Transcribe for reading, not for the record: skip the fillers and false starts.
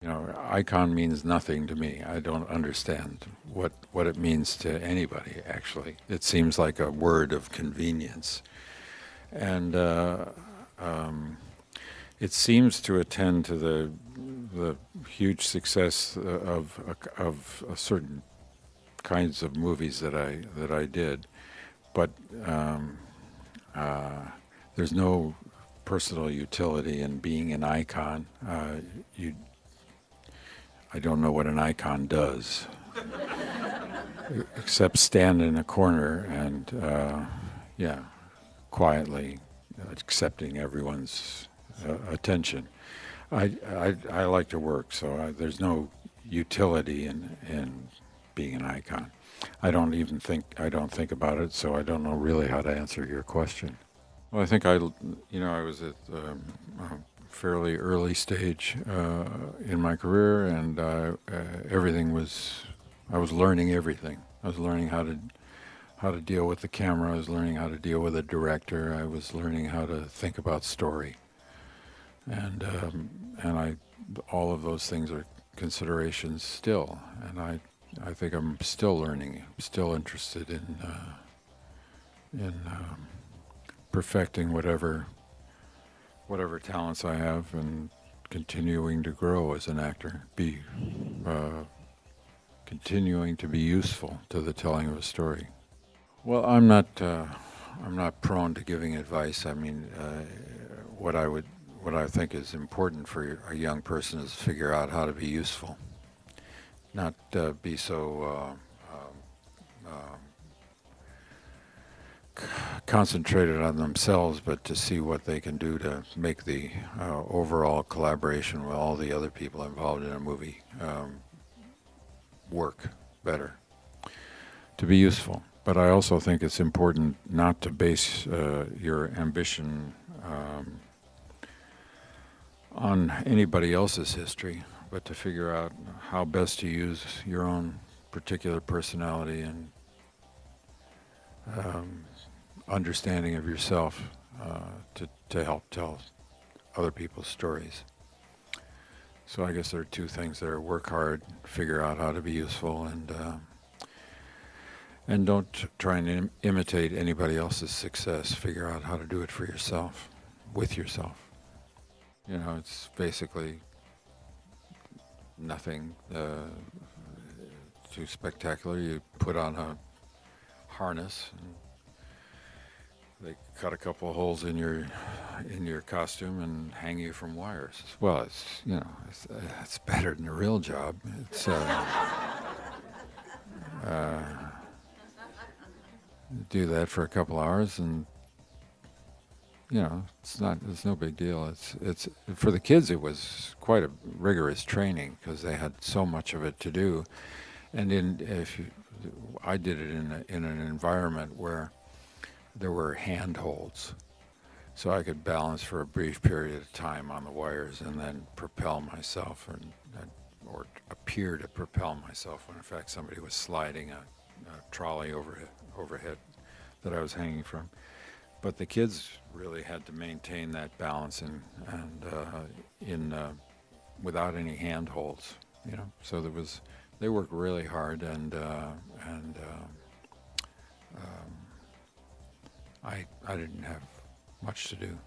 You know, icon means nothing to me. I don't understand what it means to anybody, actually. It seems like a word of convenience. And it seems to attend to the huge success of certain kinds of movies that I did, but there's no personal utility in being an icon. I don't know what an icon does, except stand in a corner and quietly accepting everyone's attention. I like to work, so there's no utility in being an icon. I don't think about it, so I don't know really how to answer your question. Well, I think I was at a fairly early stage in my career, and I was learning everything. I was learning how to deal with the camera. I was learning how to deal with a director. I was learning how to think about story, and all of those things are considerations still, and I think I'm still learning. I'm still interested in perfecting whatever talents I have and continuing to grow as an actor, continuing to be useful to the telling of a story. Well, I'm not prone to giving advice. I mean, what I think is important for a young person is to figure out how to be useful, not be so concentrated on themselves, but to see what they can do to make the overall collaboration with all the other people involved in a movie work better, to be useful. But I also think it's important not to base your ambition on anybody else's history, but to figure out how best to use your own particular personality and understanding of yourself to help tell other people's stories. So I guess there are two things there: work hard, figure out how to be useful, and don't try and imitate anybody else's success. Figure out how to do it for yourself, with yourself. You know, it's basically nothing too spectacular. You put on a harness, and they cut a couple of holes in your costume and hang you from wires. Well, it's better than a real job. It's do that for a couple hours, and it's no big deal. It's for the kids. It was quite a rigorous training because they had so much of it to do, and I did it in an environment where there were handholds, so I could balance for a brief period of time on the wires and then propel myself, or appear to propel myself when in fact somebody was sliding a trolley overhead that I was hanging from. But the kids really had to maintain that balance and without any handholds, So they worked really hard, and I didn't have much to do.